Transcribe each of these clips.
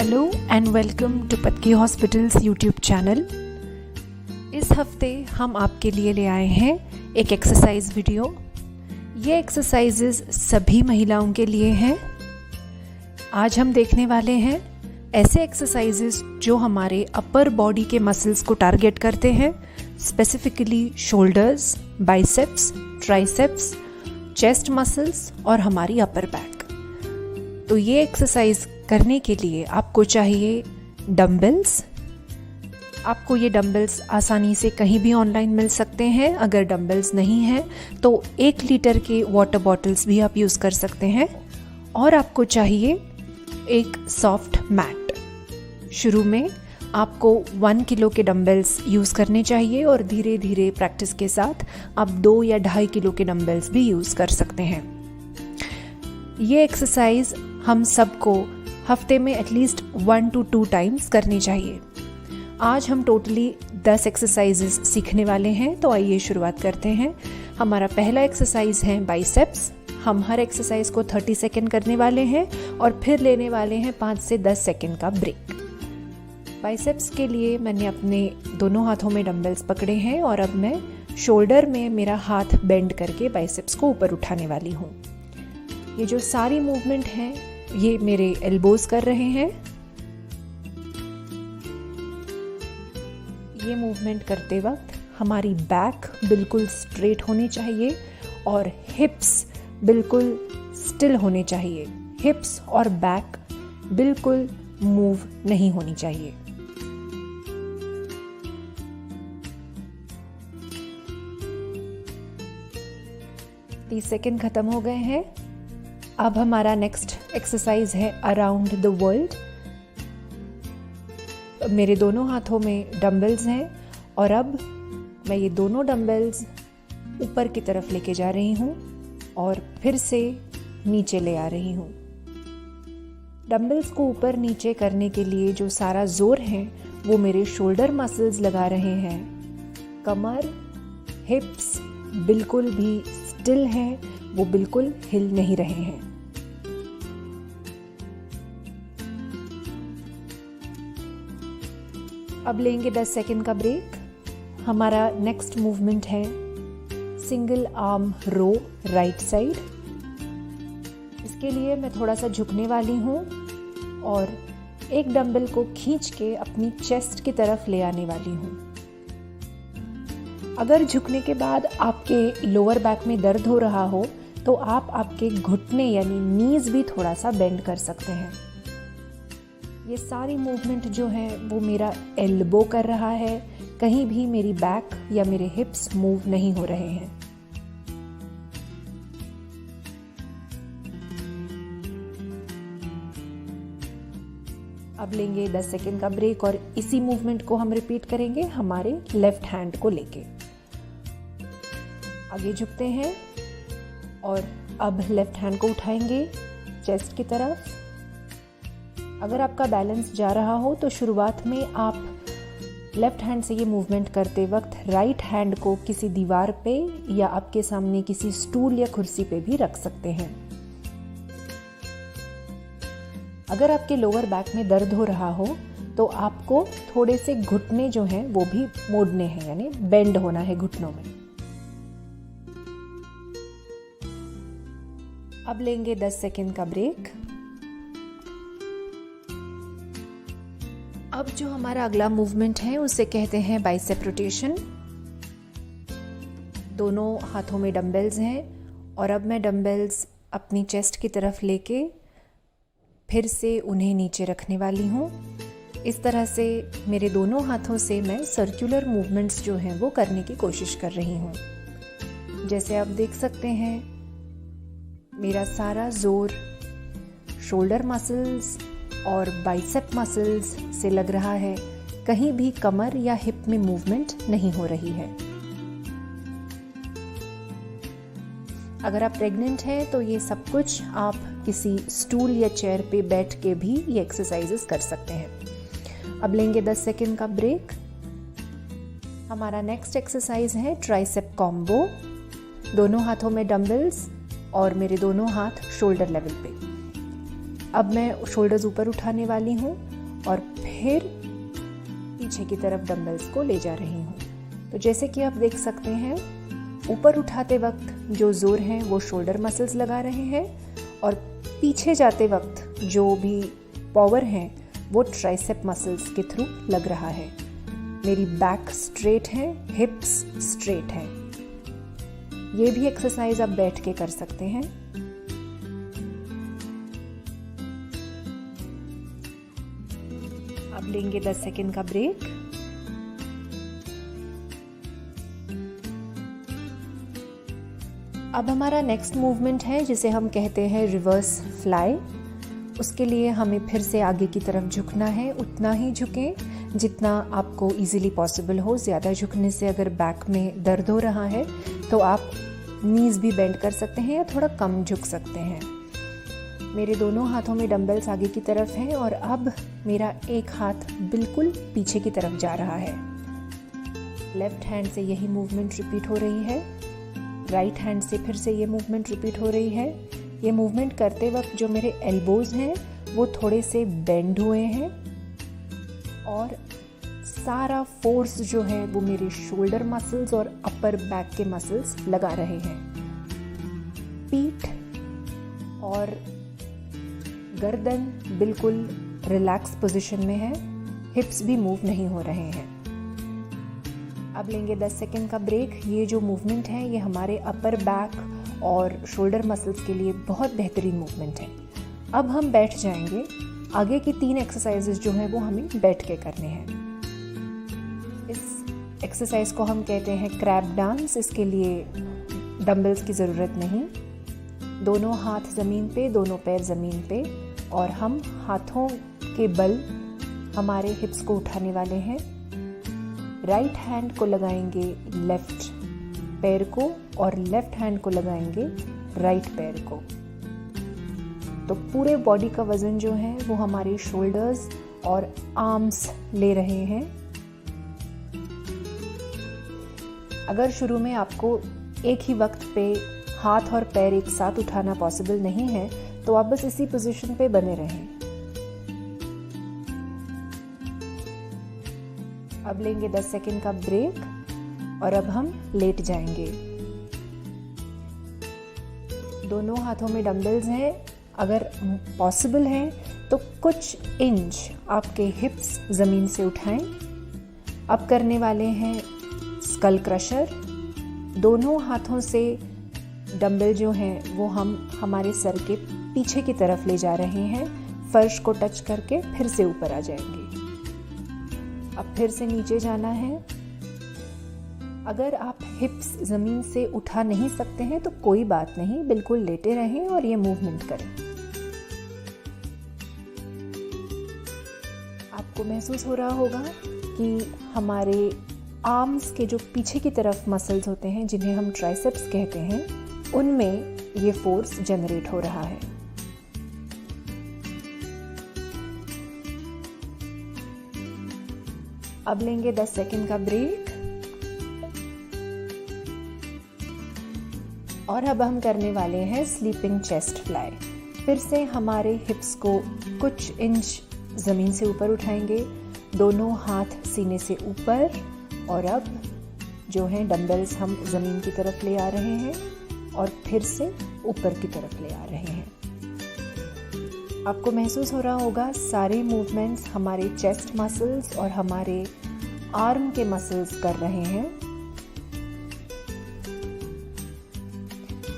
Hello and welcome to Patki hospitals YouTube channel. इस हफ्ते हम आपके लिए ले आए हैं एक एक्सरसाइज वीडियो। ये एक्सरसाइजेस सभी महिलाओं के लिए हैं। आज हम देखने वाले हैं ऐसे एक्सरसाइजेस जो हमारे अपर बॉडी के मसल्स को टारगेट करते हैं, specifically shoulders, biceps, triceps, chest muscles और हमारी अपर बैक। तो ये एक्सरसाइज करने के लिए आपको चाहिए डंबल्स। आपको ये डंबल्स आसानी से कहीं भी ऑनलाइन मिल सकते हैं। अगर डंबल्स नहीं हैं तो 1 लीटर के वाटर बॉटल्स भी आप यूज़ कर सकते हैं। और आपको चाहिए एक सॉफ्ट मैट। शुरू में आपको 1 किलो के डंबल्स यूज़ करने चाहिए और धीरे धीरे प्रैक्टिस के साथ आप 2 या 2.5 किलो के डंबल्स भी यूज़ कर सकते हैं। ये एक्सरसाइज हम सबको हफ्ते में एटलीस्ट 1 to 2 टाइम्स करनी चाहिए। आज हम टोटली 10 एक्सरसाइजेस सीखने वाले हैं, तो आइए शुरुआत करते हैं। हमारा पहला एक्सरसाइज है बाइसेप्स। हम हर एक्सरसाइज को 30 सेकेंड करने वाले हैं और फिर लेने वाले हैं 5 से 10 सेकेंड का ब्रेक। बाइसेप्स के लिए मैंने अपने दोनों हाथों में डंबल्स पकड़े हैं और अब मैं शोल्डर में मेरा हाथ बेंड करके बाइसेप्स को ऊपर उठाने वाली हूँ। ये जो सारी मूवमेंट है ये मेरे एल्बोज कर रहे हैं। ये मूवमेंट करते वक्त हमारी बैक बिल्कुल स्ट्रेट होनी चाहिए और हिप्स बिल्कुल स्टिल होने चाहिए। हिप्स और बैक बिल्कुल मूव नहीं होनी चाहिए। तीस सेकेंड खत्म हो गए हैं। अब हमारा नेक्स्ट एक्सरसाइज है अराउंड द वर्ल्ड। मेरे दोनों हाथों में डंबल्स हैं और अब मैं ये दोनों डंबल्स ऊपर की तरफ लेके जा रही हूँ और फिर से नीचे ले आ रही हूँ। डंबल्स को ऊपर नीचे करने के लिए जो सारा जोर है वो मेरे शोल्डर मसल्स लगा रहे हैं। कमर, हिप्स बिल्कुल भी स्टिल हैं, वो बिल्कुल हिल नहीं रहे हैं। अब लेंगे 10 सेकेंड का ब्रेक। हमारा नेक्स्ट मूवमेंट है single arm row right side. इसके लिए मैं थोड़ा सा झुकने वाली हूँ और एक डंबल को खींच के अपनी चेस्ट की तरफ ले आने वाली हूँ। अगर झुकने के बाद आपके लोअर बैक में दर्द हो रहा हो तो आप आपके घुटने यानी नीज भी थोड़ा सा बेंड कर सकते हैं। ये सारी मूवमेंट जो है वो मेरा एल्बो कर रहा है, कहीं भी मेरी बैक या मेरे हिप्स मूव नहीं हो रहे हैं। अब लेंगे 10 सेकेंड का ब्रेक और इसी मूवमेंट को हम रिपीट करेंगे हमारे लेफ्ट हैंड को लेके। आगे झुकते हैं और अब लेफ्ट हैंड को उठाएंगे चेस्ट की तरफ। अगर आपका बैलेंस जा रहा हो तो शुरुआत में आप लेफ्ट हैंड से ये मूवमेंट करते वक्त राइट हैंड को किसी दीवार पे या आपके सामने किसी स्टूल या कुर्सी पे भी रख सकते हैं। अगर आपके लोअर बैक में दर्द हो रहा हो तो आपको थोड़े से घुटने जो हैं वो भी मोड़ने हैं, यानी बेंड होना है घुटनों में। अब लेंगे 10 सेकेंड का ब्रेक। अब जो हमारा अगला मूवमेंट है उसे कहते हैं बाइसेप रोटेशन। दोनों हाथों में डंबल्स हैं और अब मैं डंबल्स अपनी चेस्ट की तरफ लेके फिर से उन्हें नीचे रखने वाली हूँ। इस तरह से मेरे दोनों हाथों से मैं सर्कुलर मूवमेंट्स जो हैं वो करने की कोशिश कर रही हूँ। जैसे आप देख सकते हैं मेरा सारा जोर शोल्डर मसल्स और बाइसेप मसल्स से लग रहा है, कहीं भी कमर या हिप में मूवमेंट नहीं हो रही है। अगर आप प्रेग्नेंट हैं तो ये सब कुछ आप किसी स्टूल या चेयर पे बैठ के भी ये एक्सरसाइजेस कर सकते हैं। अब लेंगे 10 सेकेंड का ब्रेक। हमारा नेक्स्ट एक्सरसाइज है ट्राइसेप कॉम्बो। दोनों हाथों में डंबल्स और मेरे दोनों हाथ शोल्डर लेवल पे। अब मैं शोल्डर्स ऊपर उठाने वाली हूँ और फिर पीछे की तरफ डंबल्स को ले जा रही हूँ। तो जैसे कि आप देख सकते हैं, ऊपर उठाते वक्त जो ज़ोर है वो शोल्डर मसल्स लगा रहे हैं और पीछे जाते वक्त जो भी पावर है वो ट्राइसेप मसल्स के थ्रू लग रहा है। मेरी बैक स्ट्रेट है, हिप्स स्ट्रेट है। ये भी एक्सरसाइज आप बैठ के कर सकते हैं। अब लेंगे 10 सेकेंड का ब्रेक। अब हमारा नेक्स्ट मूवमेंट है जिसे हम कहते हैं रिवर्स फ्लाई। उसके लिए हमें फिर से आगे की तरफ झुकना है। उतना ही झुकें जितना आपको इजीली पॉसिबल हो। ज़्यादा झुकने से अगर बैक में दर्द हो रहा है तो आप नीज़ भी बेंड कर सकते हैं या थोड़ा कम झुक सकते हैं। मेरे दोनों हाथों में डंबल्स आगे की तरफ हैं और अब मेरा एक हाथ बिल्कुल पीछे की तरफ जा रहा है। लेफ्ट हैंड से यही मूवमेंट रिपीट हो रही है। राइट हैंड से फिर से ये मूवमेंट रिपीट हो रही है। ये मूवमेंट करते वक्त जो मेरे एल्बोज़ हैं वो थोड़े से बेंड हुए हैं और सारा फोर्स जो है वो मेरे शोल्डर मसल्स और अपर बैक के मसल्स लगा रहे हैं। पीठ और गर्दन बिल्कुल रिलैक्स पोजीशन में है। हिप्स भी मूव नहीं हो रहे हैं। अब लेंगे 10 सेकेंड का ब्रेक। ये जो मूवमेंट है ये हमारे अपर बैक और शोल्डर मसल्स के लिए बहुत बेहतरीन मूवमेंट है। अब हम बैठ जाएंगे। आगे की 3 एक्सरसाइजेस जो हैं वो हमें बैठ के करने हैं। इस एक्सरसाइज को हम कहते हैं क्रैब डांस। इसके लिए डंबल्स की ज़रूरत नहीं। दोनों हाथ ज़मीन पे, दोनों पैर ज़मीन पे और हम हाथों के बल हमारे हिप्स को उठाने वाले हैं। राइट हैंड को लगाएंगे लेफ्ट पैर को और लेफ्ट हैंड को लगाएंगे राइट पैर को। तो पूरे बॉडी का वजन जो है वो हमारे शोल्डर्स और आर्म्स ले रहे हैं। अगर शुरू में आपको एक ही वक्त पे हाथ और पैर एक साथ उठाना पॉसिबल नहीं है तो आप बस इसी पोजीशन पे बने रहें। अब लेंगे 10 सेकेंड का ब्रेक और अब हम लेट जाएंगे। दोनों हाथों में डंबल्स हैं। अगर पॉसिबल है तो कुछ इंच आपके हिप्स ज़मीन से उठाएं। अब करने वाले हैं स्कल क्रशर। दोनों हाथों से डंबल जो हैं वो हम हमारे सर के पीछे की तरफ ले जा रहे हैं। फर्श को टच करके फिर से ऊपर आ जाएंगे। अब फिर से नीचे जाना है। अगर आप हिप्स ज़मीन से उठा नहीं सकते हैं तो कोई बात नहीं, बिल्कुल लेटे रहें और ये मूवमेंट करें। आपको महसूस हो रहा होगा कि हमारे आर्म्स के जो पीछे की तरफ मसल्स होते हैं जिन्हें हम ट्राइसेप्स कहते हैं, उनमें ये फोर्स जनरेट हो रहा है। अब लेंगे 10 सेकेंड का ब्रेक और अब हम करने वाले हैं स्लीपिंग चेस्ट फ्लाई। फिर से हमारे हिप्स को कुछ इंच ज़मीन से ऊपर उठाएंगे। दोनों हाथ सीने से ऊपर और अब जो है डंबल्स हम ज़मीन की तरफ ले आ रहे हैं और फिर से ऊपर की तरफ ले आ रहे हैं। आपको महसूस हो रहा होगा सारे मूवमेंट्स हमारे चेस्ट मसल्स और हमारे आर्म के मसल्स कर रहे हैं।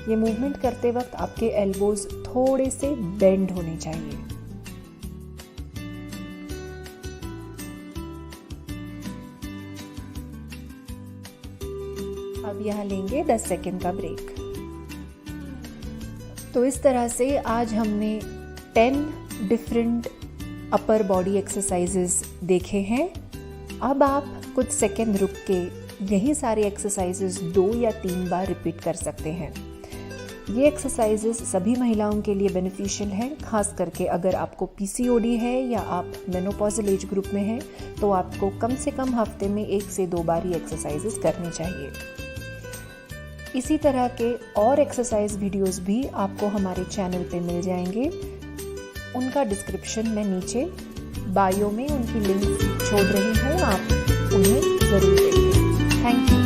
ये मूवमेंट करते वक्त आपके एल्बोज थोड़े से बेंड होने चाहिए। अब यहाँ लेंगे 10 सेकेंड का ब्रेक। तो इस तरह से आज हमने 10 डिफरेंट अपर बॉडी एक्सरसाइजेस देखे हैं। अब आप कुछ सेकेंड रुक के यही सारे एक्सरसाइजेस 2 या 3 बार रिपीट कर सकते हैं। ये एक्सरसाइजेस सभी महिलाओं के लिए बेनिफिशियल हैं, खास करके अगर आपको पीसीओडी है या आप मेनोपॉजल एज ग्रुप में हैं तो आपको कम से कम हफ्ते में 1 से 2 बार ये एक्सरसाइजेस करनी चाहिए। इसी तरह के और एक्सरसाइज वीडियोस भी आपको हमारे चैनल पे मिल जाएंगे। उनका डिस्क्रिप्शन मैं नीचे बायो में उनकी लिंक छोड़ रही हूँ, आप उन्हें ज़रूर देखें। Thank you.